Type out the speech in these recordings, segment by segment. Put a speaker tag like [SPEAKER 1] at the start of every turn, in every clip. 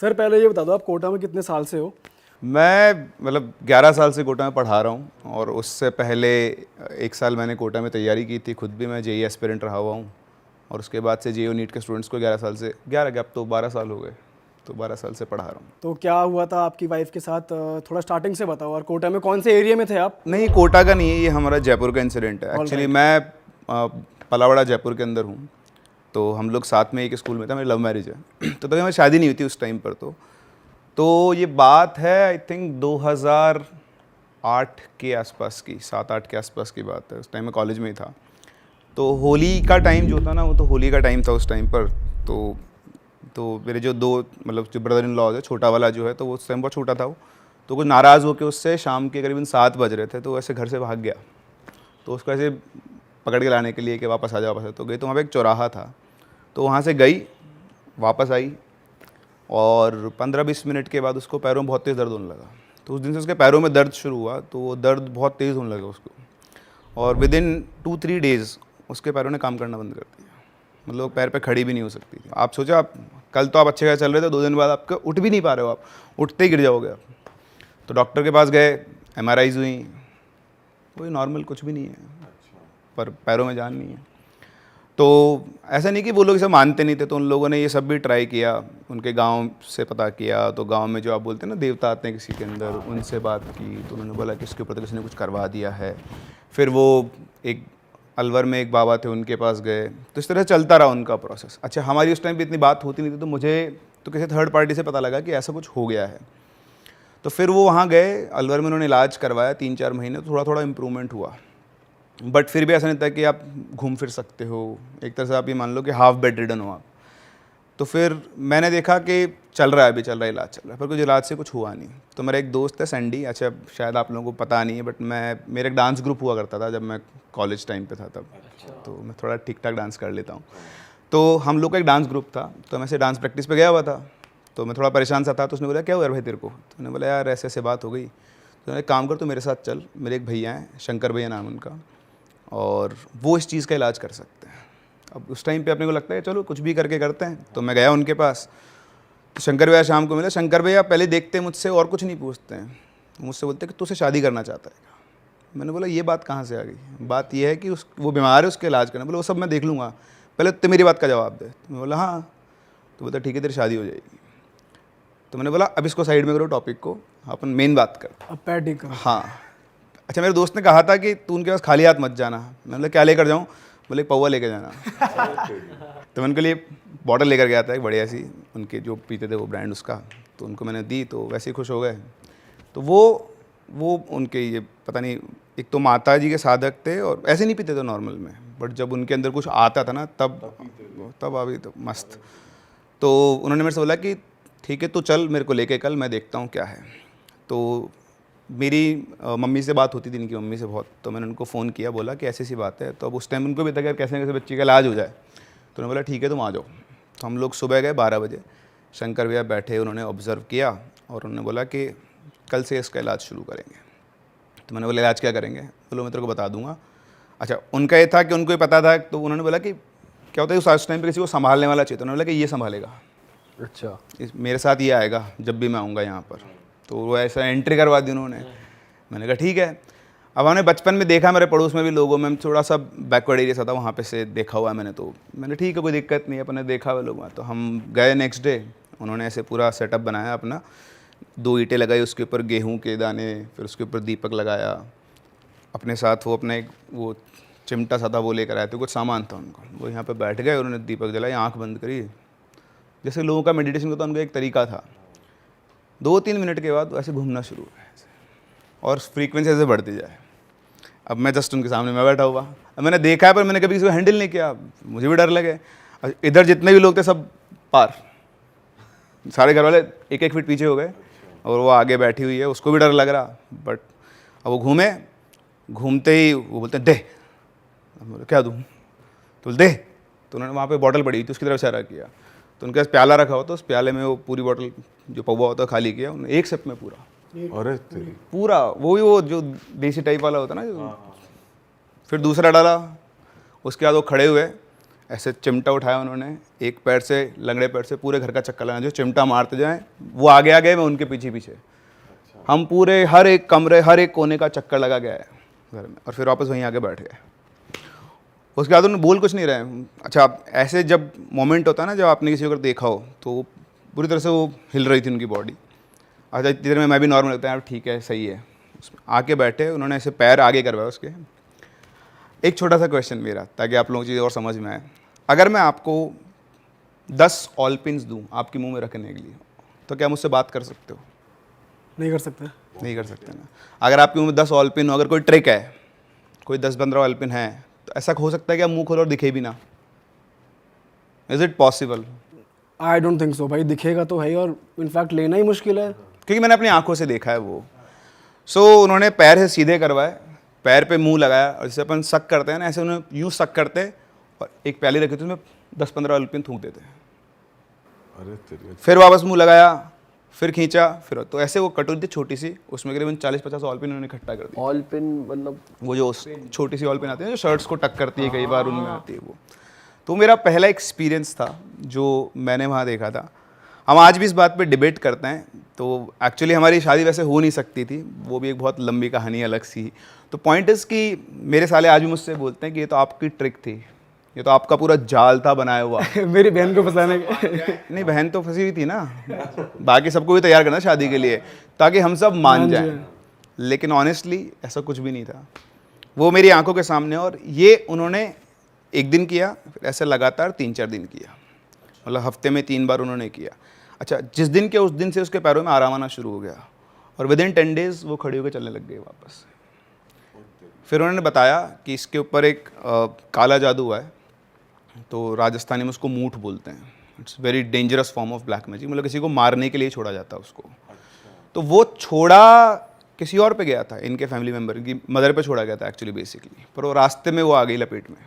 [SPEAKER 1] Sir पहले ये बता दो आप कोटा में कितने साल से हो?
[SPEAKER 2] मैं मतलब 11 साल से कोटा में पढ़ा रहा हूँ और उससे पहले 1 साल मैंने कोटा में तैयारी की थी। खुद भी मैं जेईई एस्पिरेंट रहा हुआ हूँ और उसके बाद से जेईई नीट के स्टूडेंट्स को 11 साल से 11 क्या अब तो 12 साल हो गए, तो 12 साल से पढ़ा रहा हूँ।
[SPEAKER 1] तो क्या हुआ था आपकी वाइफ के साथ, थोड़ा स्टार्टिंग से बताओ। और कोटा में कौन से एरिया में थे आप?
[SPEAKER 2] नहीं, कोटा का नहीं है, ये हमारा जयपुर का इंसिडेंट है।
[SPEAKER 1] All
[SPEAKER 2] actually
[SPEAKER 1] right.
[SPEAKER 2] मैं पलावड़ा जयपुर के अंदर हूँ, तो हम लोग साथ में एक स्कूल में था। मेरी लव मैरिज है तो तभी हमारी शादी नहीं हुई थी उस टाइम पर। तो ये बात है आई थिंक 2008 के आसपास की, 7-8 के आसपास की बात है। उस टाइम मैं कॉलेज में ही था। तो होली का टाइम जो था ना, वो तो होली का टाइम था उस टाइम पर। तो मेरे जो दो मतलब जो ब्रदर इन लॉज है, छोटा वाला जो है, तो वो उस टाइम बहुत छोटा था वो, तो कुछ नाराज़ होकर उससे शाम के करीबन 7 बज रहे थे, तो ऐसे घर से भाग गया। तो उसको ऐसे पकड़ के लाने के लिए कि वापस आ जा वापस आ। तो गई, तो वहाँ पे एक चौराहा था, तो वहाँ से गई, वापस आई और 15-20 मिनट के बाद उसको पैरों में बहुत तेज़ दर्द होने लगा। तो उस दिन से उसके पैरों में दर्द शुरू हुआ, तो वो दर्द बहुत तेज़ होने लगा उसको, और विद इन 2-3 डेज़ उसके पैरों ने काम करना बंद कर दिया। मतलब वो पैर पे खड़ी भी नहीं हो सकती थी। आप सोचो, आप कल तो आप अच्छे खासे चल रहे थे, 2 दिन बाद आपके उठ भी नहीं पा रहे हो, आप उठते ही गिर जाओगे आप। तो डॉक्टर के पास गए, MRIs हुई, कोई नॉर्मल कुछ भी नहीं है, पर पैरों में जान नहीं है। तो ऐसा नहीं कि वो लोग इसे मानते नहीं थे, तो उन लोगों ने ये सब भी ट्राई किया, उनके गांव से पता किया। तो गांव में जो आप बोलते हैं ना, देवता आते हैं किसी के अंदर, उनसे बात की, तो उन्होंने बोला कि इसके ऊपर तो किसी ने कुछ करवा दिया है। फिर वो एक अलवर में एक बाबा थे, उनके पास गए। तो इस तरह चलता रहा उनका प्रोसेस। अच्छा, हमारी उस टाइम पे इतनी बात होती नहीं थी, तो मुझे तो किसी थर्ड पार्टी से पता लगा कि ऐसा कुछ हो गया है। तो फिर वो वहाँ गए, अलवर में उन्होंने इलाज करवाया 3-4 महीने, तो थोड़ा थोड़ा इम्प्रूवमेंट हुआ। बट फिर भी ऐसा नहीं था कि आप घूम फिर सकते हो। एक तरह से आप ये मान लो कि हाफ बेड रिडन हो आप। तो फिर मैंने देखा कि चल रहा है, अभी चल रहा है, इलाज चल रहा है, पर कुछ इलाज से कुछ हुआ नहीं। तो मेरा एक दोस्त है सैंडी, अच्छा शायद आप लोगों को पता नहीं है, बट मेरा एक डांस ग्रुप हुआ करता था जब मैं कॉलेज टाइम पे था तब। तो मैं थोड़ा ठीक ठाक डांस कर लेता हूँ। तो हम लोग का एक डांस ग्रुप था, तो मैं से डांस प्रैक्टिस पे गया हुआ था। तो मैं थोड़ा परेशान सा था, तो उसने बोला क्या हुआ भाई तेरे को? तो मैंने बोला यार ऐसे ऐसे बात हो गई। तो मैंने काम कर, तो मेरे साथ चल, मेरे एक भैया हैं, शंकर भैया नाम उनका, और वो इस चीज़ का इलाज कर सकते हैं। अब उस टाइम पे अपने को लगता है चलो कुछ भी करके करते हैं। तो मैं गया उनके पास, तो शंकर भैया शाम को मिले। शंकर भैया पहले देखते मुझसे और कुछ नहीं पूछते हैं, मुझसे बोलते हैं कि तुझसे शादी करना चाहता है। मैंने बोला ये बात कहाँ से आ गई? बात ये है कि वो बीमार है, उसके इलाज करना। बोला वो सब मैं देख लूँगा, पहले तो मेरी बात का जवाब दे। तो मैं बोला हाँ। तो बोलता ठीक है, तेरी शादी हो जाएगी। तो मैंने बोला अब इसको साइड में करो, टॉपिक को, अपन मेन बात कर।
[SPEAKER 1] अब पैर ठीक करो।
[SPEAKER 2] हाँ। अच्छा, मेरे दोस्त ने कहा था कि तू उनके पास खाली हाथ मत जाना। मैंने बोला क्या लेकर जाऊँ? बोले पौवा लेकर जाना। तो मैं उनके लिए बॉटल लेकर गया था एक बढ़िया सी, उनके जो पीते थे वो ब्रांड उसका। तो उनको मैंने दी, तो वैसे ही खुश हो गए। तो वो उनके ये पता नहीं, एक तो माता जी के साधक थे और ऐसे नहीं पीते थे नॉर्मल में, बट जब उनके अंदर कुछ आता था ना तब अभी तो मस्त। तो उन्होंने मेरे से बोला कि ठीक है, तो चल मेरे को लेके कल, मैं देखता हूँ क्या है। तो मेरी मम्मी से बात होती थी, इनकी मम्मी से बहुत, तो मैंने उनको फ़ोन किया, बोला कि ऐसी सी बात है। तो अब उस टाइम उनको भी था कि कैसे कैसे बच्चे का इलाज हो जाए। तो उन्होंने बोला ठीक है तुम आ जाओ। तो हम लोग सुबह गए 12 बजे, शंकर भैया बैठे, उन्होंने ऑब्ज़र्व किया और उन्होंने बोला कि कल से इसका इलाज शुरू करेंगे। तो मैंने बोला इलाज क्या करेंगे? बोलो मैं तेरे को बता दूंगा। अच्छा, उनका ये था कि उनको ये पता था, तो उन्होंने बोला कि क्या होता है उस टाइम पे किसी को संभालने वाला चाहिए। तो उन्होंने बोला कि ये संभालेगा,
[SPEAKER 1] अच्छा।
[SPEAKER 2] मेरे साथ ये आएगा जब भी मैं आऊँगा यहाँ पर। तो वो ऐसा एंट्री करवा दी उन्होंने। मैंने कहा ठीक है। अब हमने बचपन में देखा, मेरे पड़ोस में भी लोगों में, थोड़ा सा बैकवर्ड एरिया सा था, वहाँ पे से देखा हुआ है मैंने। तो मैंने ठीक है कोई दिक्कत नहीं है, अपने देखा हुआ लोग। तो हम गए नेक्स्ट डे, उन्होंने ऐसे पूरा सेटअप बनाया अपना, 2 ईंटें लगाई, उसके ऊपर गेहूँ के दाने, फिर उसके ऊपर दीपक लगाया। अपने साथ वो अपना एक वो चिमटा सा था वो लेकर आए थे, कुछ सामान था उनको। वो यहाँ पर बैठ गए, उन्होंने दीपक जलाई, आँख बंद करी, जैसे लोगों का मेडिटेशन होता है उनका एक तरीका था। 2-3 मिनट के बाद ऐसे घूमना शुरू हुआ और फ्रीक्वेंसी ऐसे बढ़ती जाए। अब मैं जस्ट उनके सामने मैं बैठा हुआ, अब मैंने देखा है पर मैंने कभी किसी को हैंडल नहीं किया, मुझे भी डर लगे। इधर जितने भी लोग थे सब पार, सारे घर वाले 1-1 फीट पीछे हो गए और वो आगे बैठी हुई है, उसको भी डर लग रहा। बट अब वो घूमते ही वो बोलते हैं दे। बोले क्या दूँ? तो दे। तो उन्होंने वहाँ पे बॉटल पड़ी थी, उसकी तरफ इशारा किया। तो उनके पास प्याला रखा हो, तो उस प्याले में वो पूरी बॉटल जो पौवा होता है खाली किया उन्होंने, एक सिप में पूरा।
[SPEAKER 3] अरे तेरी
[SPEAKER 2] पूरा वो जो देसी टाइप वाला होता है ना जो। फिर दूसरा डाला, उसके बाद वो खड़े हुए, ऐसे चिमटा उठाया उन्होंने, एक पैर से लंगड़े पैर से पूरे घर का चक्कर लगाना, जो चिमटा मारते जाएं वो आगे आगे, मैं उनके पीछे पीछे। हम पूरे हर एक कमरे, हर एक कोने का चक्कर लगा गया है घर में, और फिर वापस वहीं आके बैठ गए। उसके बाद उन्होंने बोल कुछ नहीं रहे। अच्छा, आप ऐसे जब मोमेंट होता है ना, जब आपने किसी को अगर देखा हो तो पूरी तरह से वो हिल रही थी उनकी बॉडी। अच्छा, इतनी देर में मैं भी नॉर्मल लगता है, यार ठीक है, सही है। उसमें आके बैठे, उन्होंने ऐसे पैर आगे करवाया उसके। एक छोटा सा क्वेश्चन मेरा, ताकि आप लोगों को चीज़ और समझ में आए। अगर मैं आपको 10 ऑल पिन्स दूँ आपके मुंह में रखने के लिए, तो क्या मुझसे बात कर सकते हो?
[SPEAKER 1] नहीं कर सकते।
[SPEAKER 2] नहीं कर सकते ना। अगर आपके मुंह में 10 ऑल पिन हो, अगर कोई ट्रिक है, कोई 10-15 ऑल पिन है, तो ऐसा हो सकता है कि आप मुंह खोलो और दिखे भी ना? Is it possible?
[SPEAKER 1] I don't think so भाई, दिखेगा तो है ही, और इनफैक्ट लेना ही मुश्किल है।
[SPEAKER 2] क्योंकि मैंने अपनी आंखों से देखा है वो। उन्होंने पैर से सीधे करवाए, पैर पे मुंह लगाया, और जैसे अपन सक करते हैं ना, ऐसे उन्होंने यूँ सक करते और एक प्याली रखी थी, उसमें 10-15 ऑल पिन थूक देते।
[SPEAKER 3] अरे तेरी,
[SPEAKER 2] फिर वापस मुंह लगाया, फिर खींचा, फिर तो ऐसे वो कटोरी थी छोटी सी, उसमें करीबन 40-50 ऑल पिन उन्होंने इकट्ठा कर दिया।
[SPEAKER 3] ऑल पिन मतलब
[SPEAKER 2] वो जो छोटी सी ऑल पिन आती है, जो शर्ट्स को टक करती है, कई बार उनमें आती है वो। तो मेरा पहला एक्सपीरियंस था जो मैंने वहाँ देखा था। हम आज भी इस बात पे डिबेट करते हैं। तो एक्चुअली हमारी शादी वैसे हो नहीं सकती थी, वो भी एक बहुत लंबी कहानी अलग सी। तो पॉइंट इज़ कि मेरे साले आज भी मुझसे बोलते हैं कि ये तो आपकी ट्रिक थी, ये तो आपका पूरा जाल था बनाया हुआ।
[SPEAKER 1] मेरी बहन को फंसाने के।
[SPEAKER 2] नहीं, बहन तो फंसी हुई थी ना, बाकी सबको भी तैयार करना शादी के लिए, ताकि हम सब मान जाएं। लेकिन ऑनेस्टली ऐसा कुछ भी नहीं था, वो मेरी आंखों के सामने। और ये उन्होंने एक दिन किया, फिर ऐसे लगातार 3-4 दिन किया, मतलब हफ्ते में 3 बार उन्होंने किया। अच्छा, जिस दिन के उस दिन से उसके पैरों में आराम आना शुरू हो गया, और विदिन 10 डेज़ वो खड़े होकर चलने लग गए वापस। फिर उन्होंने बताया कि इसके ऊपर एक काला जादू हुआ है, तो राजस्थानी में उसको मूठ बोलते हैं। It's very dangerous form of black magic, मतलब किसी को मारने के लिए छोड़ा जाता है उसको। तो वो छोड़ा किसी और पे गया था, इनके फैमिली मेम्बर की मदर पे छोड़ा गया था एक्चुअली बेसिकली, पर वो रास्ते में वो आ गई लपेट में।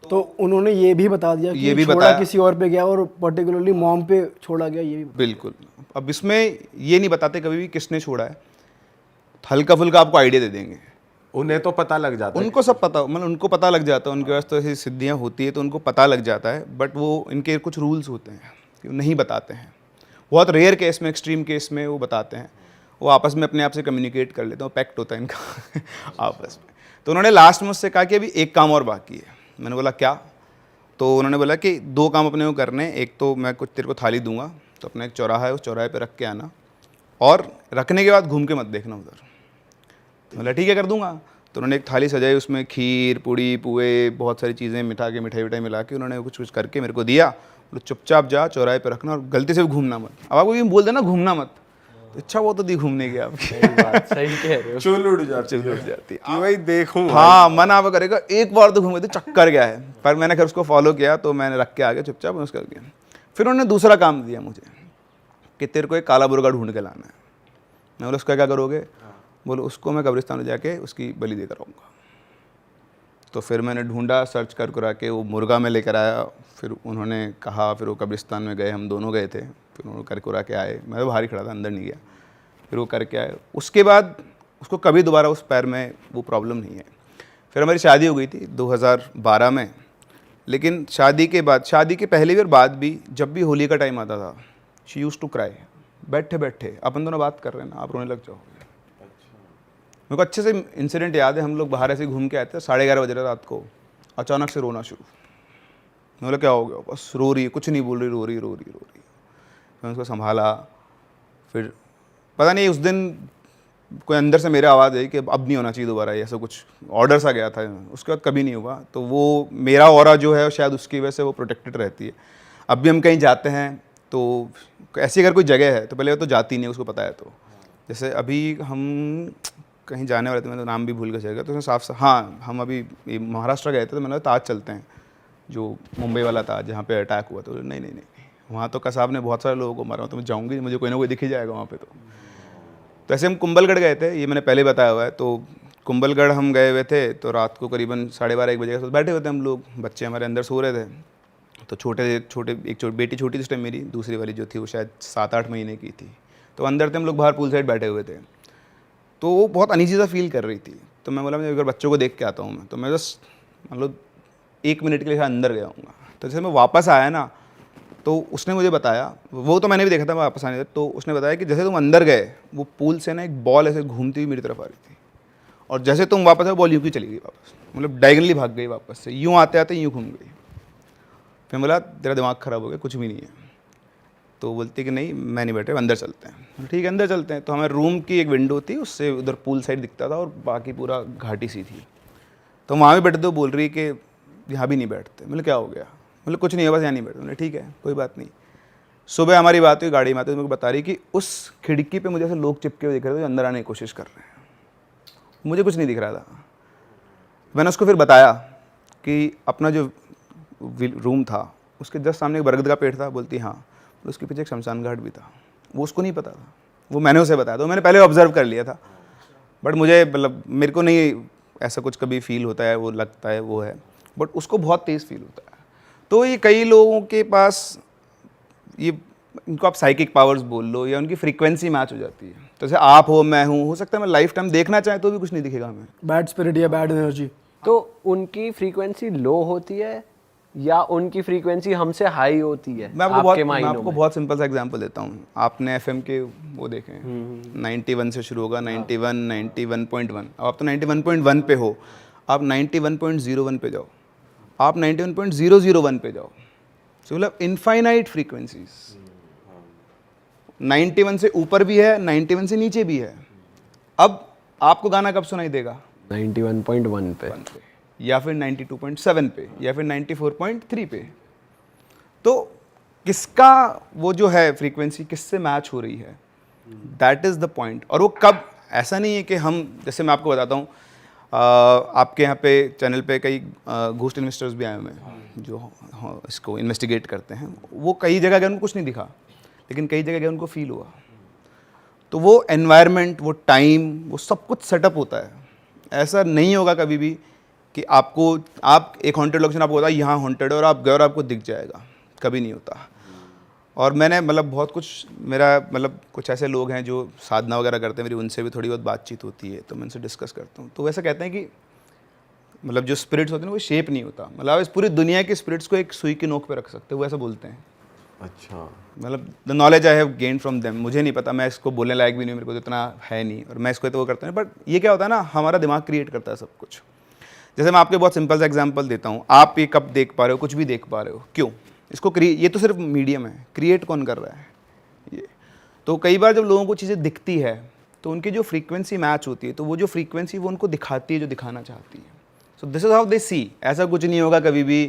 [SPEAKER 1] तो उन्होंने ये भी बता दिया कि
[SPEAKER 2] ये भी
[SPEAKER 1] छोड़ा
[SPEAKER 2] बताया।
[SPEAKER 1] किसी और पे गया, और पर्टिकुलरली मॉम पे छोड़ा गया, ये भी।
[SPEAKER 2] बिल्कुल। अब इसमें ये नहीं बताते कभी भी किसने छोड़ा है, हल्का फुल्का आपको आइडिया दे देंगे।
[SPEAKER 3] उन्हें तो पता लग जाता है।
[SPEAKER 2] उनको सब पता, मतलब उनको पता लग जाता है, उनके पास तो ऐसी सिद्धियाँ होती है तो उनको पता लग जाता है। बट वो इनके कुछ रूल्स होते हैं कि वो नहीं बताते हैं। बहुत रेयर केस में, एक्सट्रीम केस में वो बताते हैं। वो आपस में अपने आप से कम्युनिकेट कर लेते हैं, पैक्ट होता है इनका आपस में। तो उन्होंने लास्ट में मुझसे कहा कि अभी एक काम और बाकी है। मैंने बोला क्या? तो उन्होंने बोला कि 2 काम अपने को करने हैं। एक तो मैं कुछ तेरे को थाली दूंगा, तो अपना एक चौराहा है, उस चौराहे पे रख के आना, और रखने के बाद घूम के मत देखना उधर। तो बोला ठीक है, कर दूंगा। तो उन्होंने एक थाली सजाई, उसमें खीर, पूड़ी, पुए, बहुत सारी चीज़ें मिठाई विठाई मिला के उन्होंने कुछ कुछ करके मेरे को दिया। बोले चुपचाप जा चौराहे पे रखना, और गलती से भी घूमना मत। अब आपको ये बोल देना घूमना मत, तो इच्छा वो तो दी घूमने की आपकी।
[SPEAKER 3] सही कह रहे हो। चुल उड़ जाती
[SPEAKER 2] जाती
[SPEAKER 3] कि भाई देखूं।
[SPEAKER 2] हाँ, मन आप करेगा एक बार तो घूमे, तो चक्कर गया है। पर मैंने खैर उसको फॉलो किया, तो मैंने रख के आ गया चुपचाप उसका गया। फिर उन्होंने दूसरा काम दिया मुझे कि तेरे को एक काला मुर्गा ढूंढ के लाना है। मैं बोला उसका क्या करोगे? बोलो उसको मैं कब्रिस्तान में जाके उसकी बलि देकर आऊँगा। तो फिर मैंने ढूंढा, सर्च कर करा के वो मुर्गा में लेकर आया। फिर उन्होंने कहा, फिर वो कब्रिस्तान में गए, हम दोनों गए थे। फिर उन्होंने कर कुरा के आए, मैं तो बाहर ही खड़ा था, अंदर नहीं गया। फिर वो करके आए, उसके बाद उसको कभी दोबारा उस पैर में वो प्रॉब्लम नहीं है। फिर हमारी शादी हो गई थी 2012 में। लेकिन शादी के बाद, शादी के पहले भी और बाद भी, जब भी होली का टाइम आता था, शी यूज्ड टू क्राई। बैठे बैठे अपन दोनों बात कर रहे हैं ना, आप रोने लग जाओगे। मेरे को अच्छे से इंसिडेंट याद है, हम लोग बाहर ऐसे घूम के आए थे, 11:30 बजे रात को, अचानक से रोना शुरू। मैं बोला क्या हो गया? बस रो रही है, कुछ नहीं बोल रही, रो रही। मैंने उसको संभाला। फिर पता नहीं उस दिन कोई अंदर से मेरे आवाज़ आई कि अब नहीं होना चाहिए दोबारा, ऐसा कुछ ऑर्डर सा गया था। उसके बाद कभी नहीं हुआ। तो वो मेरा ऑरा जो है शायद उसकी वजह से वो प्रोटेक्टेड रहती है। अब भी हम कहीं जाते हैं तो ऐसी अगर कोई जगह है तो पहले वो तो जाती नहीं, उसको पता है। तो जैसे अभी हम कहीं जाने वाले थे, मैं तो नाम भी भूल गया जाएगा, तो उसमें साफ हाँ, हम अभी महाराष्ट्र गए थे, तो मैंने ताज चलते हैं, जो मुंबई वाला ताज जहाँ पे अटैक हुआ। तो नहीं, वहाँ तो कसाब ने बहुत सारे लोगों को मारा, तो मैं जाऊँगी, मुझे कोई ना कोई दिख ही जाएगा वहाँ पे। तो ऐसे हम कुंभलगढ़ गए थे, ये मैंने पहले बताया हुआ है। तो कुंभलगढ़ हम गए हुए थे, तो रात को करीबन 12:30-1 बजे के साथ बैठे हुए थे हम लोग, बच्चे हमारे अंदर सो रहे थे। तो एक बेटी छोटी थी उस टाइम मेरी, दूसरी वाली जो थी वो शायद 7-8 महीने की थी। तो अंदर थे हम लोग, बाहर पूल साइड बैठे हुए थे। तो वो बहुत अनईजी सा फील कर रही थी। तो मैं बोला मैं अगर बच्चों को देख के आता हूँ मैं, तो मैं बस मतलब 1 मिनट के लिए अंदर गया हूँगा। तो जैसे मैं वापस आया ना, तो उसने मुझे बताया, वो तो मैंने भी देखा था वापस आने, तो उसने बताया कि जैसे तुम अंदर गए, वो पूल से ना एक बॉल ऐसे घूमती हुई मेरी तरफ आ रही थी, और जैसे तुम वापस आए बॉल यूँ की चली गई वापस, मतलब डायगनली भाग गई वापस से, यूँ आते आते यूँ घूम गई। फिर बोला तेरा दिमाग ख़राब हो गया, कुछ भी नहीं है। तो बोलती कि नहीं मैं नहीं बैठे, अंदर चलते हैं। ठीक है अंदर चलते हैं। तो हमारे रूम की एक विंडो थी, उससे उधर पूल साइड दिखता था और बाकी पूरा घाटी सी थी। तो वहाँ भी बैठे तो बोल रही कि यहाँ भी नहीं बैठते। मतलब क्या हो गया? मतलब कुछ नहीं है, बस यहाँ नहीं बैठते। मतलब ठीक है कोई बात नहीं। सुबह हमारी बात हुई गाड़ी में आते, तो मुझे बता रही कि उस खिड़की पे मुझे ऐसे लोग चिपके हुए दिख रहे थे जो अंदर आने की कोशिश कर रहे हैं। मुझे कुछ नहीं दिख रहा था। मैंने उसको फिर बताया कि अपना जो रूम था उसके जस्ट सामने एक बरगद का पेड़ था। बोलती हाँ, तो उसके पीछे एक शमशान घाट भी था। वो उसको नहीं पता था, वो मैंने उसे बताया। तो मैंने पहले ऑब्जर्व कर लिया था, बट मुझे मतलब मेरे को नहीं ऐसा कुछ कभी फील होता है, वो लगता है वो है, बट उसको बहुत तेज़ फील होता है। तो ये कई लोगों के पास ये, इनको आप साइकिक पावर्स बोल लो या उनकी फ्रीक्वेंसी मैच हो जाती है। तो जैसे आप हो, मैं हूँ, हो सकता है मैं लाइफ टाइम देखना चाहे तो भी कुछ नहीं दिखेगा हमें।
[SPEAKER 1] बैड स्पिरिट या बैड एनर्जी।
[SPEAKER 3] तो उनकी फ्रीक्वेंसी लो होती है या उनकी फ्रीक्वेंसी हमसे हाई होती है?
[SPEAKER 2] मैं आपको बहुत सिंपल सा एग्जांपल देता हूँ। आपने एफएम के वो देखे हैं, 91 से शुरू होगा, 91, 91.1। अब आप तो 91.1 पे हो, आप 91.01 पे जाओ, आप 91.001 पे जाओ। तो मतलब इनफाइनाइट फ्रीक्वेंसीज, 91 से ऊपर भी है, 91 से नीचे भी है। अब आपको गाना कब सुनाई देगा?
[SPEAKER 3] 91.1 पे,
[SPEAKER 2] या फिर 92.7 पे, या फिर 94.3 पे। तो किसका वो जो है फ्रीक्वेंसी किससे मैच हो रही है, दैट इज़ द पॉइंट। और वो कब, ऐसा नहीं है कि हम, जैसे मैं आपको बताता हूँ, आपके यहाँ पे चैनल पे कई घोस्ट इन्वेस्टर्स भी आए हुए हैं जो इसको इन्वेस्टिगेट करते हैं। वो कई जगह गए, उनको कुछ नहीं दिखा, लेकिन कई जगह गए उनको फील हुआ। तो वो एनवायरनमेंट, वो टाइम, वो सब कुछ सेटअप होता है। ऐसा नहीं होगा कभी भी कि आपको, आप एक हॉन्टेड लोकेशन आपको बताया यहाँ हॉन्टेड है और आप गए और आपको दिख जाएगा, कभी नहीं होता। और मैंने मतलब बहुत कुछ, मेरा मतलब कुछ ऐसे लोग हैं जो साधना वगैरह करते हैं, मेरी उनसे भी थोड़ी बहुत बातचीत होती है, तो मैं उनसे डिस्कस करता हूँ। तो वैसे कहते हैं कि मतलब जो स्पिरिट्स होते हैं वो शेप नहीं होता, मतलब आप इस पूरी दुनिया के स्पिरिट्स को एक सुई की नोक पे रख सकते हो, वो ऐसा बोलते हैं।
[SPEAKER 3] अच्छा,
[SPEAKER 2] मतलब the knowledge I have gain from them. मुझे नहीं पता, मैं इसको बोलने लायक भी नहीं, मेरे को तो इतना है नहीं, और मैं इसको तो वो करता हूँ। बट ये क्या होता है ना, हमारा दिमाग क्रिएट करता है सब कुछ। जैसे मैं आपको बहुत सिंपल सा एग्जांपल देता हूँ, आप ये कब देख पा रहे हो, कुछ भी देख पा रहे हो, क्यों? इसको ये तो सिर्फ मीडियम है, क्रिएट कौन कर रहा है ये? तो कई बार जब लोगों को चीज़ें दिखती है तो उनकी जो फ्रीक्वेंसी मैच होती है, तो वो जो फ्रीक्वेंसी वो उनको दिखाती है जो दिखाना चाहती है। So this is how they see. ऐसा कुछ नहीं होगा कभी भी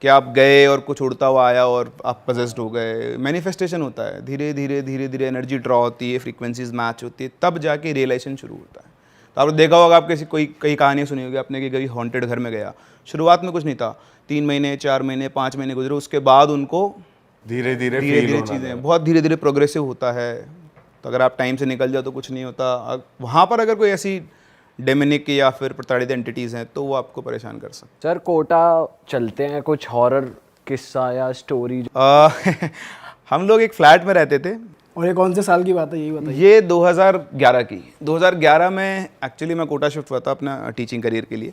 [SPEAKER 2] कि आप गए और कुछ उड़ता हुआ आया और आप पजेस्ड हो गए। मैनिफेस्टेशन होता है, धीरे धीरे धीरे धीरे एनर्जी ड्रॉ होती है, फ्रीक्वेंसीज मैच होती है, तब जाके रियलाइजेशन शुरू होता है। तो आपने देखा होगा, आप किसी कई कहानियाँ सुनी होगी आपने कि कभी हॉन्टेड घर में गया, शुरुआत में कुछ नहीं था, 3 महीने 4 महीने 5 महीने गुजरे, उसके बाद उनको
[SPEAKER 3] धीरे धीरे
[SPEAKER 2] चीज़ें बहुत धीरे धीरे प्रोग्रेसिव होता है। तो अगर आप टाइम से निकल जाओ तो कुछ नहीं होता। वहाँ पर अगर कोई ऐसी डेमोनिक या फिर प्रताड़ित एंटिटीज़ हैं तो वो आपको परेशान कर सकते
[SPEAKER 3] सर, कोटा चलते हैं, कुछ हॉरर किस्सा या स्टोरी?
[SPEAKER 2] हम लोग एक फ्लैट में रहते थे।
[SPEAKER 1] और ये कौन से साल की बात है, यही बताइए।
[SPEAKER 2] ये 2011 की, 2011 में एक्चुअली मैं कोटा शिफ्ट हुआ था अपना टीचिंग करियर के लिए।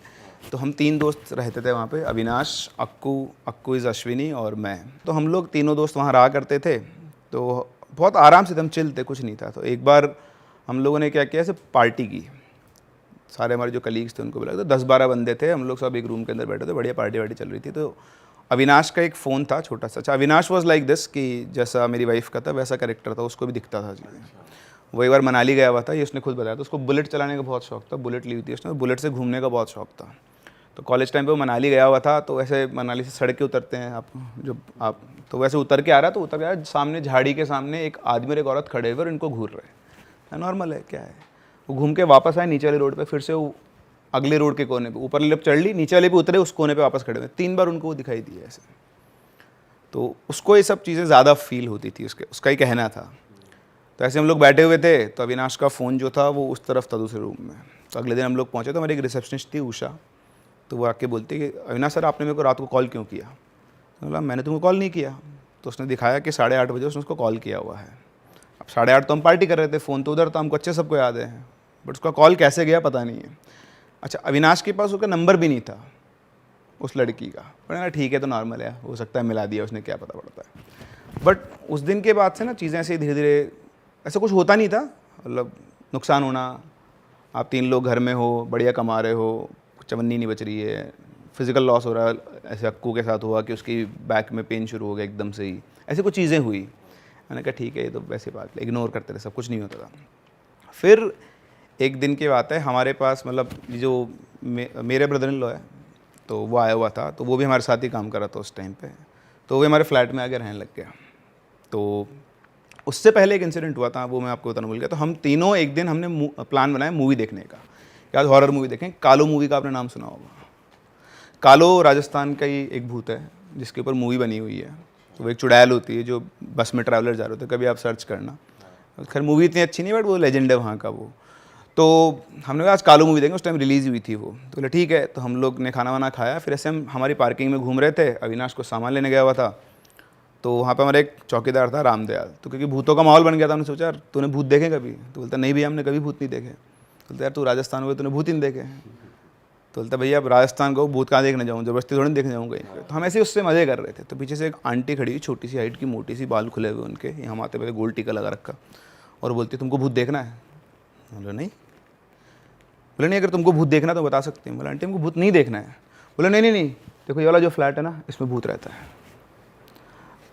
[SPEAKER 2] तो हम 3 दोस्त रहते थे वहाँ पे, अविनाश, अक्कू इज़ अश्विनी और मैं। तो हम लोग तीनों दोस्त वहाँ रहा करते थे। तो बहुत आराम से हम चिल थे, कुछ नहीं था। तो एक बार हम लोगों ने क्या किया, ऐसे पार्टी की। सारे हमारे जो कलीग्स थे उनको बुलाया, तो 10-12 बंदे थे, हम लोग सब एक रूम के अंदर बैठे थे, बढ़िया पार्टी वार्टी चल रही थी। तो अविनाश का एक फ़ोन था छोटा सा। अच्छा, अविनाश वाज लाइक दिस कि जैसा मेरी वाइफ का था वैसा कैरेक्टर था, उसको भी दिखता था चीज़ें। वो एक बार मनाली गया हुआ था, ये उसने खुद बताया। तो उसको बुलेट चलाने का बहुत शौक था, बुलेट ली हुई थी उसने, बुलेट से घूमने का बहुत शौक था। तो कॉलेज टाइम पे वो मनाली गया हुआ था। तो ऐसे मनाली से सड़क के उतरते हैं आप तो वैसे उतर के आ रहा, तो उतर गया, सामने झाड़ी के सामने एक आदमी और एक औरत खड़े हुए और इनको घूर रहे हैं। नॉर्मल है, क्या है। वो घूम के वापस आए नीचे वाले रोड पे, फिर से वो अगले रोड के कोने पे, ऊपर वाले पे चढ़ ली, नीचे वाले पे उतरे, उस कोने पे वापस खड़े हुए। 3 बार उनको वो दिखाई दिए ऐसे। तो उसको ये सब चीज़ें ज़्यादा फील होती थी, उसका ही कहना था। तो ऐसे हम लोग बैठे हुए थे, तो अविनाश का फ़ोन जो था वो उस तरफ था दूसरे रूम में। तो अगले दिन हम लोग पहुँचे, तो हमारी एक रिसेप्शनिस्ट थी उषा। तो वो आके बोलती कि अविनाश सर, आपने मेरे को रात को कॉल क्यों किया? तो बोला मैंने तुमको कॉल नहीं किया। तो उसने दिखाया कि 8:30 बजे उसने उसको कॉल किया हुआ है। अब 8:30 तो हम पार्टी कर रहे थे, फ़ोन तो उधर था, हमको अच्छे सबको याद है, बट उसका कॉल कैसे गया पता नहीं है। अच्छा, अविनाश के पास उसका नंबर भी नहीं था, उस लड़की का। मैंने कहा ठीक है तो नॉर्मल है, हो सकता है मिला दिया उसने, क्या पता पड़ता है। बट उस दिन के बाद से ना चीज़ें ऐसे धीरे धीरे, ऐसा कुछ होता नहीं था, मतलब नुकसान होना, आप 3 लोग घर में हो, बढ़िया कमा रहे हो, चवन्नी नहीं बच रही है, फिजिकल लॉस हो रहा है, ऐसे अक्कू के साथ हुआ कि उसकी बैक में पेन शुरू हो गया एकदम से ही, ऐसी कुछ चीज़ें हुई। मैंने कहा ठीक है ये तो वैसी बात है, इग्नोर करते रहे, सब कुछ नहीं होता था। फिर एक दिन की बात है, हमारे पास मतलब जो मेरे ब्रदर इन लॉ है, तो वो आया हुआ था, तो वो भी हमारे साथ ही काम कर रहा था उस टाइम पे, तो वो भी हमारे फ्लैट में आके रहने लग गया। तो उससे पहले एक इंसिडेंट हुआ था, वो मैं आपको बताना भूल गया। तो हम तीनों एक दिन हमने प्लान बनाया मूवी देखने का, क्या हॉरर मूवी देखें। कालो मूवी का आपने नाम सुना होगा। कालो राजस्थान का ही एक भूत है जिसके ऊपर मूवी बनी हुई है। तो वो एक चुड़ैल होती है जो बस में ट्रैवलर जा रहे होते हैं, कभी आप सर्च करना। खैर मूवी इतनी अच्छी नहीं, बट वो लेजेंड है वहाँ का वो। तो हमने कहा आज कालो मूवी देखेंगे, उस टाइम रिलीज़ हुई थी वो। तो बोले ठीक है। तो हम लोग ने खाना वाना खाया, फिर ऐसे हम हमारी पार्किंग में घूम रहे थे, अविनाश को सामान लेने गया हुआ था। तो वहाँ पे हमारा एक चौकीदार था रामदयाल, तो क्योंकि भूतों का माहौल बन गया था, हमने सोचा यार तूने भूत देखे कभी? तो बोलता नहीं भैया हमने कभी भूत नहीं देखे। बोलते यार तू राजस्थान में तूने भूत ही नहीं देखे। तो बोलता भैया अब राजस्थान को भूत कहाँ देखने जाऊँ, ज़बरदस्ती थोड़ी देखने जाऊँ कहीं पे। तो हम ऐसे उससे मज़े कर रहे थे। तो पीछे से एक आंटी खड़ी हुई, छोटी सी हाइट की, मोटी सी, बाल खुले हुए उनके, यहाँ आते पहले गोल टीका लगा रखा, और बोलती तुमको भूत देखना है? बोला नहीं। बोले नहीं अगर तुमको भूत देखना तो बता सकती हूँ। बोला आंटी हमको भूत नहीं देखना है। बोला नहीं नहीं नहीं, देखो ये वाला जो फ्लैट है ना, इसमें भूत रहता है।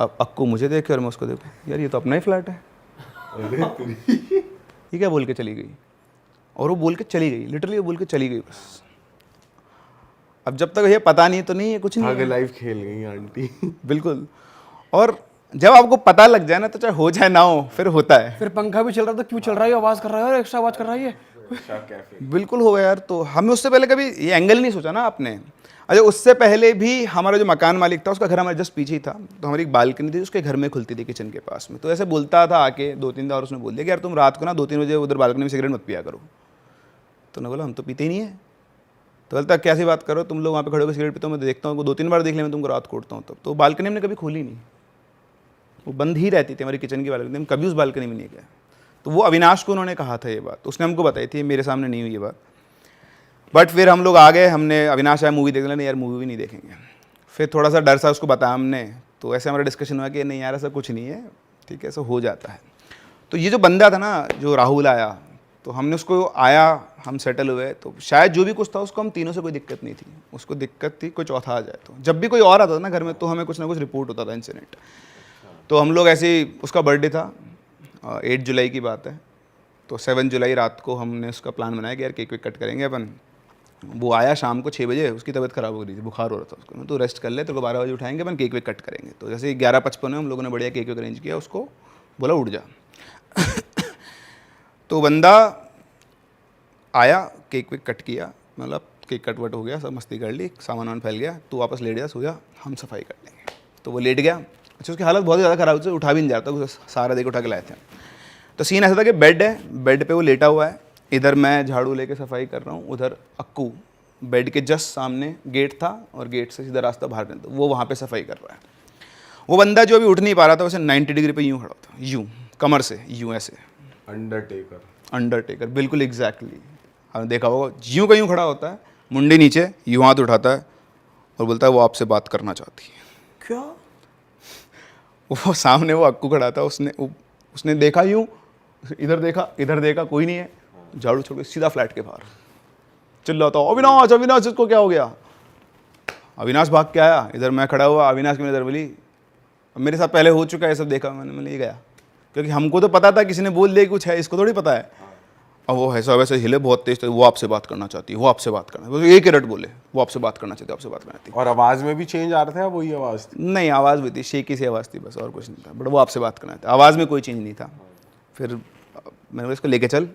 [SPEAKER 2] अब अक्कू मुझे देखे और मैं उसको देखूँ, यार ये तो अपना ही फ्लैट है। ये क्या बोल के चली गई, और वो बोल के चली गई, लिटरली वो बोल के चली गई बस। अब जब तक ये पता नहीं तो नहीं है, कुछ नहीं
[SPEAKER 4] आगे
[SPEAKER 2] है।
[SPEAKER 4] लाइफ खेल गई आंटी।
[SPEAKER 2] बिल्कुल। और जब आपको पता लग जाए ना, तो चाहे हो चाहे ना हो, फिर होता है।
[SPEAKER 1] फिर पंखा भी चल रहा था, क्यों चल रहा है, आवाज़ कर रहा है और एक्स्ट्रा आवाज़ कर रहा है ये।
[SPEAKER 2] बिल्कुल हो गया यार। तो हमें उससे पहले कभी ये एंगल नहीं सोचा ना आपने। अच्छा उससे पहले भी हमारा जो मकान मालिक था, उसका घर हमारे जस्ट पीछे ही था। तो हमारी एक बालकनी थी, उसके घर में खुलती थी किचन के पास में। तो ऐसे बोलता था आके 2-3 बार, उसने बोल दिया कि यार तुम रात को ना 2-3 बजे उधर बालकनी में सिगरेट मत पिया करो। तो उन्होंने बोला हम तो पीते ही नहीं है। तो बोलता कैसी बात करो, तुम लोग वहाँ पे खड़े होकर सिगरेट पीते हो, मैं देखता हूँ 2-3 बार देख लिया मैं तुमको रात को उठता हूँ तब। तो बालकनी हमने कभी खोली नहीं, वो बंद ही रहती थी हमारी किचन की बालकनी, हम कभी उस बालकनी में नहीं गए। तो वो अविनाश को उन्होंने कहा था ये बात, तो उसने हमको बताई थी, मेरे सामने नहीं हुई ये बात। बट फिर हम लोग आ गए, हमने अविनाश आया मूवी देखने, नहीं यार मूवी भी नहीं देखेंगे। फिर थोड़ा सा डर सा उसको बताया हमने, तो ऐसे हमारा डिस्कशन हुआ कि नहीं यार ऐसा कुछ नहीं है, ठीक है ऐसा हो जाता है। तो ये जो बंदा था ना, जो राहुल आया, तो हमने उसको आया, हम सेटल हुए, तो शायद जो भी कुछ था उसको हम तीनों से कोई दिक्कत नहीं थी, उसको दिक्कत थी कोई चौथा आ जाए। तो जब भी कोई और आता था ना घर में, तो हमें कुछ ना कुछ रिपोर्ट होता था इंसिडेंट। तो हम लोग ऐसे ही, उसका बर्थडे था 8 जुलाई की बात है, तो 7 जुलाई रात को हमने उसका प्लान बनाया कि यार केक वेक कट करेंगे अपन। वो आया शाम को 6 बजे, उसकी तबीयत ख़राब हो रही थी, बुखार हो रहा था उसको। तो रेस्ट कर ले, तेरे को 12 बजे उठाएंगे, अपन केक वेक कट करेंगे। तो जैसे 11:55 में हम लोगों ने बढ़िया केक वेक अरेंज किया, उसको बोला उठ जा। तो बंदा आया, केक वेक कट किया, मतलब केक कट वट हो गया, सब मस्ती कर ली, सामान वामान फैल गया, तू वापस लेट जा, सो जा, हम सफाई कर लेंगे। तो वो लेट गया। अच्छा उसकी हालत बहुत ज़्यादा ख़राब, उठा भी नहीं जाता, उसे सारा देख उठा के लाए थे। तो सीन ऐसा था कि बेड है, बेड पे वो लेटा हुआ है, इधर मैं झाड़ू लेके सफाई कर रहा हूँ, उधर अक्कू बेड के जस्ट सामने गेट था, और गेट से सीधा रास्ता बाहर निकलता, वो वहाँ पे सफाई कर रहा है। वो बंदा जो अभी उठ नहीं पा रहा था, वैसे 90 डिग्री पे यूँ खड़ा था, यूँ कमर से यूँ ऐसे, अंडरटेकर बिल्कुल एग्जैक्टली। हमने देखा होगा, यूँ का यूँ खड़ा होता है, मुंडी नीचे, यूँ हाथ उठाता है और बोलता है वो आपसे बात करना चाहती है।
[SPEAKER 1] क्या?
[SPEAKER 2] वो सामने वो अक्कू खड़ा था, उसने देखा यूँ, इधर देखा कोई नहीं है, झाड़ू छोड़ के सीधा फ्लैट के बाहर चिल्ला था, अविनाश अविनाश इसको क्या हो गया। अविनाश भाग के आया, इधर मैं खड़ा हुआ, अविनाश की नजर बोली, मेरे साथ पहले हो चुका है सब, देखा मैंने ये गया, क्योंकि हमको तो पता था किसी ने बोल दिया कुछ है, इसको थोड़ी पता है। अब वो ऐसा वैसे हिले बहुत तेज, तो वो आपसे बात करना चाहती है, वो आपसे बात करना, एक ही रट बोले, वो आपसे बात करना चाहती है, आपसे बात करना चाहती है।
[SPEAKER 4] और आवाज में भी चेंज आ रहा था या वही आवाज थी?
[SPEAKER 2] नहीं आवाज़ भी थी, शेकी सी आवाज़ थी बस, और कुछ नहीं था, बट वो आपसे बात करना था, आवाज़ में कोई चेंज नहीं था। फिर मैंने बोला इसको लेके चल,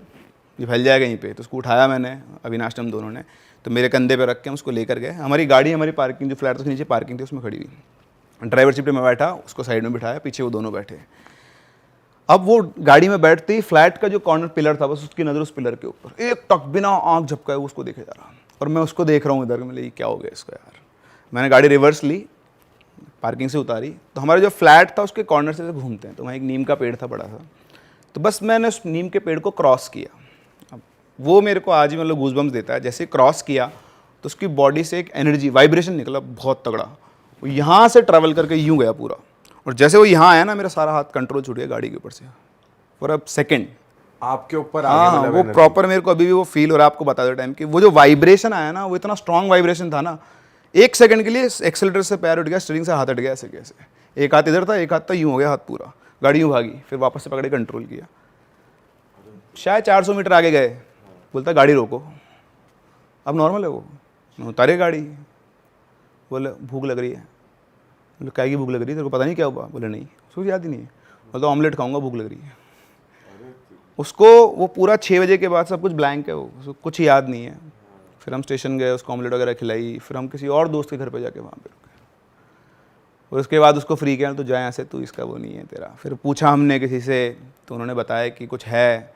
[SPEAKER 2] ये फैल जाएगा यहीं पे। तो उसको उठाया मैंने, अविनाश ने, हम दोनों ने, तो मेरे कंधे पे रख के हम उसको लेकर गए। हमारी गाड़ी, हमारी पार्किंग जो फ्लैट था उसके नीचे पार्किंग थी, उसमें खड़ी हुई, ड्राइवर सीट पे मैं बैठा, उसको साइड में बिठाया, पीछे वो दोनों बैठे। अब वो गाड़ी में बैठते ही फ्लैट का जो कॉर्नर पिलर था, बस उसकी नज़र उस पिलर के ऊपर, एक टक बिना आँख झपकाए वो उसको देखे जा रहा, और मैं उसको देख रहा हूँ इधर, मैं ये क्या हो गया इसको यार। मैंने गाड़ी रिवर्स ली, पार्किंग से उतारी, तो हमारा जो फ्लैट था उसके कॉर्नर से घूमते हैं, तो वहाँ एक नीम का पेड़ था बड़ा सा, तो बस मैंने उस नीम के पेड़ को क्रॉस किया। अब वो मेरे को आज ही मतलब गूज़बम्स देता है, जैसे क्रॉस किया तो उसकी बॉडी से एक एनर्जी वाइब्रेशन निकला बहुत तगड़ा, वो यहाँ से ट्रैवल करके यूँ गया पूरा, और जैसे वो यहाँ आया ना मेरा सारा हाथ कंट्रोल छूट गया गाड़ी के ऊपर से फॉर अ सेकेंड।
[SPEAKER 4] आपके ऊपर
[SPEAKER 2] हाँ
[SPEAKER 4] आगे
[SPEAKER 2] वो प्रॉपर मेरे को अभी भी वो फील हो रहा है, आपको बता दो टाइम कि वो जो वाइब्रेशन आया ना वो इतना स्ट्रॉन्ग वाइब्रेशन था ना, एक सेकंड के लिए एक्सेलेटर से पैर उठ गया, स्टीयरिंग से हाथ हट गया, ऐसे कैसे, एक हाथ इधर था एक हाथ था, यूँ हो गया हाथ पूरा, गाड़ी यूँ भागी, फिर वापस से पकड़े कंट्रोल किया, शायद 400 मीटर आगे गए, बोलता गाड़ी रोको, अब नॉर्मल है वो, उतारे गाड़ी, बोले भूख लग रही है, बोले क्या की भूख लग रही है, तेरे को पता नहीं क्या हुआ, बोले नहीं, उसको याद ही नहीं है, बोलता ऑमलेट खाऊंगा भूख लग रही है। उसको वो पूरा 6 बजे के बाद सब कुछ ब्लैंक है, वो उसको कुछ याद नहीं है। फिर हम स्टेशन गए, उसको ऑमलेट वगैरह खिलाई, फिर हम किसी और दोस्त के घर पे जाके वहाँ पे रुके, और उसके बाद उसको फ्री किया, तो जाए ऐसे तू इसका वो नहीं है तेरा। फिर पूछा हमने किसी से, तो उन्होंने बताया कि कुछ है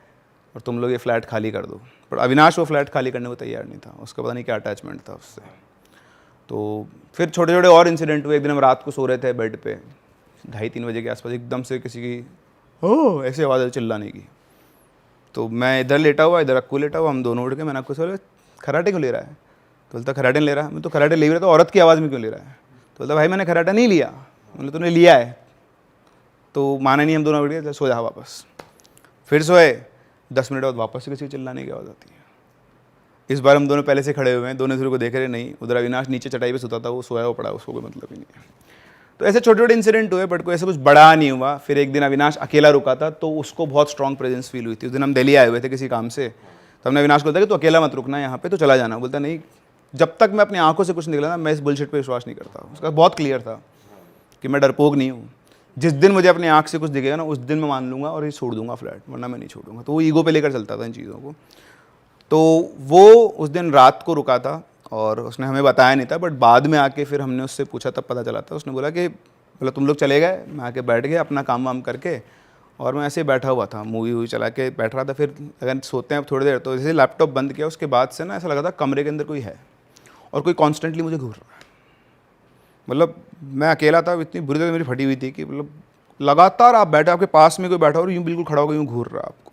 [SPEAKER 2] और तुम लोग ये फ्लैट खाली कर दो, पर अविनाश वो फ्लैट खाली करने को तैयार नहीं था, उसका पता नहीं क्या अटैचमेंट था उससे। तो फिर छोटे छोटे और इंसिडेंट हुए। एक दिन हम रात को सो रहे थे बेड पे 2:30-3 बजे के आसपास, एकदम से किसी की ओह ऐसी आवाज़ चिल्लाने की, तो मैं इधर लेटा हुआ, इधर अक्कू लेटा हुआ, हम दोनों उठ के, मैंने अक्कू से बोला खराटे क्यों ले रहा है, तो बोलता खराटे नहीं ले रहा। मैं तो खराटे ले रहा, तो औरत की आवाज़ में क्यों ले रहा है, तो बोलता भाई मैंने खराटा नहीं लिया। मतलब तूने लिया है, तो माना नहीं, हम दोनों उठ गए, सो जा वापस। फिर सोए, 10 मिनट बाद वापस से किसी चिल्लाने की आवाज़ आती है। इस बार हम दोनों पहले से खड़े हुए हैं, दोनों दूसरे को देख रहे नहीं, उधर अविनाश नीचे चटाई पे सोता था, वो सोया वो पड़ा, उसको कोई मतलब ही नहीं है। तो ऐसे छोटे छोटे इंसिडेंट हुए, बट कोई ऐसा कुछ बड़ा नहीं हुआ। फिर एक दिन अविनाश अकेला रुका था, तो उसको बहुत स्ट्रॉन्ग प्रेजेंस फील हुई थी। उस दिन हम दिल्ली आए हुए थे किसी काम से, तो हमने अविनाश को बोला कि तू अकेला मत रुकना यहाँ पे, तो चला जाना। बोलता नहीं, जब तक मैं अपनी आंखों से कुछ निकला ना, मैं इस बुलशिट पे विश्वास नहीं करता। उसका बहुत क्लियर था कि मैं डरपोक नहीं हूँ, जिस दिन मुझे अपनी आंख से कुछ दिखेगा ना, उस दिन मैं मान लूँगा और ये छोड़ दूंगा फ्लैट, वरना मैं नहीं छोड़ूंगा। तो वो ईगो पे लेकर चलता था इन चीज़ों को। तो वो उस दिन रात को रुका था और उसने हमें बताया नहीं था, बट बाद में आके फिर हमने उससे पूछा, तब पता चला था। उसने बोला कि बोला तुम लोग चले गए, मैं आके बैठ गया अपना काम वाम करके, और मैं ऐसे ही बैठा हुआ था, मूवी वूवी चला के बैठ रहा था। फिर अगर सोते हैं अब थोड़ी देर, तो जैसे लैपटॉप बंद किया, उसके बाद से ना ऐसा लगा था कमरे के अंदर कोई है और कोई कॉन्स्टेंटली मुझे घूर रहा है। मतलब मैं अकेला था, इतनी बुरी तरह मेरी फटी हुई थी कि मतलब लगातार आप बैठे, आपके पास में कोई बैठा और यूँ बिल्कुल खड़ा होकर यूँ घूर रहा है आपको।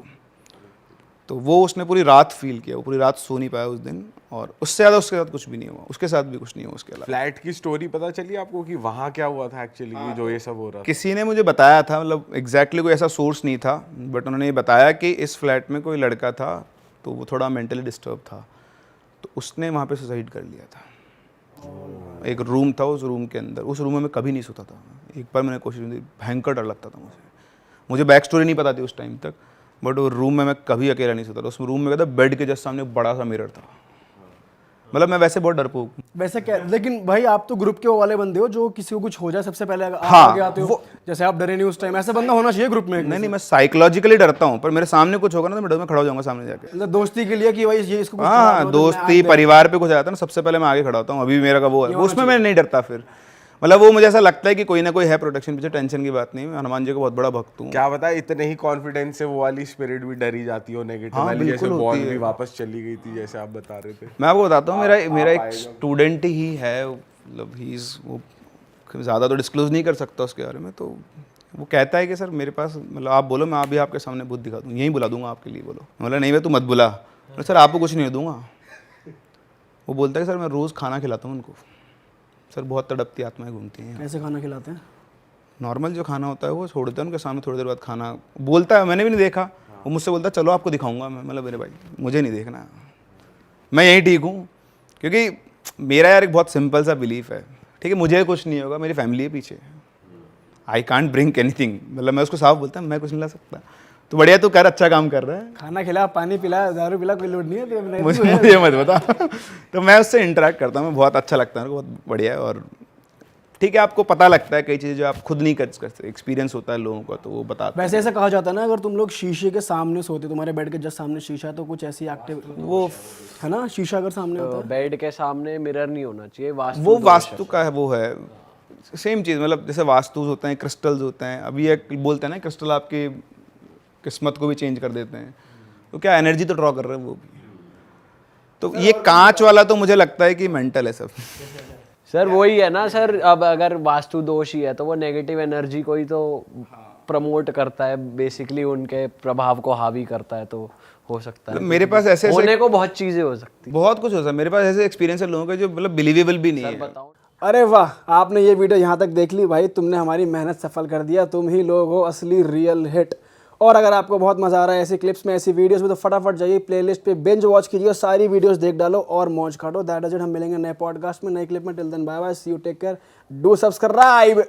[SPEAKER 2] तो वो उसने पूरी रात फील किया, वो पूरी रात सो नहीं पाया उस दिन, और उससे ज़्यादा उसके साथ कुछ भी नहीं हुआ, उसके साथ भी कुछ नहीं हुआ उसके अलावा।
[SPEAKER 4] फ्लैट की स्टोरी पता चली आपको कि वहाँ क्या हुआ था एक्चुअली, जो ये सब हो रहा था?
[SPEAKER 2] किसी ने मुझे बताया था, मतलब एग्जैक्टली कोई ऐसा सोर्स नहीं था, बट उन्होंने ये बताया कि इस फ्लैट में कोई लड़का था, तो वो थोड़ा मेंटली डिस्टर्ब था, तो उसने वहाँ पे सुसाइड कर लिया था। एक रूम था, उस रूम के अंदर, उस रूम में मैं कभी नहीं सोता था। एक बार मैंने कोशिश की, भयंकर डर लगता था मुझे बैक स्टोरी नहीं पता थी उस टाइम तक, बट वो रूम में मैं कभी अकेला नहीं सोता था। उस रूम में क्या था, बेड के जस्ट सामने बड़ा सा मिरर था। मतलब मैं वैसे बहुत डरपोक हूँ।
[SPEAKER 1] वैसे क्या, लेकिन भाई आप तो ग्रुप के वो वाले बंदे हो जो किसी को कुछ हो जाए सबसे पहले आप
[SPEAKER 2] हाँ,
[SPEAKER 1] आगे आते हो, जैसे आप डरे नहीं उस टाइम, ऐसा बंदा होना चाहिए ग्रुप में।
[SPEAKER 2] नहीं, मैं साइकोलॉजिकली डरता हूँ, पर मेरे सामने कुछ होगा ना तो मैं डर में खड़ा हो जाऊंगा सामने जाके।
[SPEAKER 1] मतलब दोस्ती के लिए कि भाई ये इसको कुछ
[SPEAKER 2] हाँ,
[SPEAKER 1] खराब हो तो मैं
[SPEAKER 2] दोस्ती
[SPEAKER 1] आगे-
[SPEAKER 2] परिवार पे कुछ आता है ना, सबसे पहले मैं आगे खड़ा होता हूँ। अभी मेरा का वो है, उसमें मैं नहीं डरता। फिर मतलब वो मुझे ऐसा लगता है कि कोई ना कोई है प्रोटेक्शन पीछे, टेंशन की बात नहीं। मैं हनुमान जी का बहुत बड़ा भक्त हूँ।
[SPEAKER 4] क्या बता, इतने ही कॉन्फिडेंस से वो वाली स्पिरिट भी डरी जाती हो नेगेटिव
[SPEAKER 2] हाँ,
[SPEAKER 4] वाली, जैसे
[SPEAKER 2] बिल्कुल होती
[SPEAKER 4] बॉन्ड
[SPEAKER 2] है।
[SPEAKER 4] भी वापस चली गई थी जैसे आप बता रहे थे।
[SPEAKER 2] मैं आपको बताता हूँ, मेरा एक स्टूडेंट ही है, मतलब ही इज़, वो ज़्यादा तो डिस्क्लोज नहीं कर सकता उसके बारे में। तो वो कहता है कि सर मेरे पास, मतलब आप बोलो, मैं अभी आपके सामने भूत दिखा दूँ, यहीं बुला दूंगा आपके लिए, बोलो। बोला नहीं मैं तू मत बुला। सर आपको कुछ नहीं दूंगा। वो बोलता है कि सर मैं रोज़ खाना खिलाता हूँ उनको। सर बहुत तड़पती आत्माएं घूमती हैं।
[SPEAKER 1] कैसे खाना खिलाते हैं?
[SPEAKER 2] नॉर्मल जो खाना होता है वो छोड़ते हैं उनके सामने, थोड़ी देर बाद खाना बोलता है। मैंने भी नहीं देखा, वो मुझसे बोलता है चलो आपको दिखाऊंगा मैं। मतलब मेरे भाई मुझे नहीं देखना, मैं यहीं ठीक हूँ। क्योंकि मेरा यार एक बहुत सिंपल सा बिलीफ है, ठीक है, मुझे कुछ नहीं होगा, मेरी फैमिली है पीछे। आई कांट ब्रिंग एनीथिंग, मतलब मैं उसको साफ बोलता हूँ मैं कुछ नहीं ला सकता। तो बढ़िया, तू कर, अच्छा काम कर रहा है।
[SPEAKER 1] खाना खिला, पानी पिला, दारू पिला, कोई लोड नहीं है तो अपने-
[SPEAKER 2] मुझे मत बता। तो मैं उससे इंटरेक्ट करता हूँ, मैं बहुत अच्छा लगता है मेरे को, बहुत बढ़िया है। और ठीक है, आपको पता लगता है कई चीज़ें जो आप खुद नहीं कर सकते, एक्सपीरियंस होता है लोगों का, तो वो बताते हैं।
[SPEAKER 1] वैसे ऐसा कहा जाता है ना, अगर तुम लोग शीशे के सामने सोते, तुम्हारे बेड के जस्ट सामने शीशा है, तो कुछ ऐसी एक्टिव
[SPEAKER 2] वो
[SPEAKER 1] है ना, शीशा अगर सामने होता है।
[SPEAKER 3] बेड के सामने मिरर नहीं होना चाहिए,
[SPEAKER 2] वो वास्तु का है, वो है सेम चीज़। मतलब जैसे वास्तु होते हैं, क्रिस्टल्स होते हैं। अभी एक बोलते हैं ना, क्रिस्टल आपकी किस्मत को भी चेंज कर देते हैं, तो क्या एनर्जी तो ड्रॉ कर रहे हैं वो भी। तो ये कांच वाला तो मुझे लगता है कि मेंटल है सब।
[SPEAKER 3] सर वही है ना सर, अब अगर वास्तु दोष ही है तो वो नेगेटिव एनर्जी को ही तो प्रमोट करता है, बेसिकली उनके प्रभाव को हावी करता है, तो हो सकता है
[SPEAKER 2] मेरे पास ऐसे
[SPEAKER 3] होने को बहुत चीजें हो सकती
[SPEAKER 2] बहुत कुछ हो सकता है। मेरे पास ऐसे एक्सपीरियंस है लोगों के जो मतलब बिलीवेबल भी नहीं
[SPEAKER 3] है।
[SPEAKER 2] है।
[SPEAKER 3] बताऊं
[SPEAKER 1] अरे वाह, आपने ये वीडियो यहाँ तक देख ली भाई, तुमने हमारी मेहनत सफल कर दिया। तुम ही लोग हो असली रियल हिट। और अगर आपको बहुत मजा आ रहा है ऐसी क्लिप्स में, ऐसी वीडियोस में, तो फटाफट जाइए प्लेलिस्ट पे बिंज वॉच कीजिए और सारी वीडियोस देख डालो और मौज काटो। That is it. हम मिलेंगे नए पॉडकास्ट में, नए क्लिप में। Till then bye bye, see you, take care, do subscribe.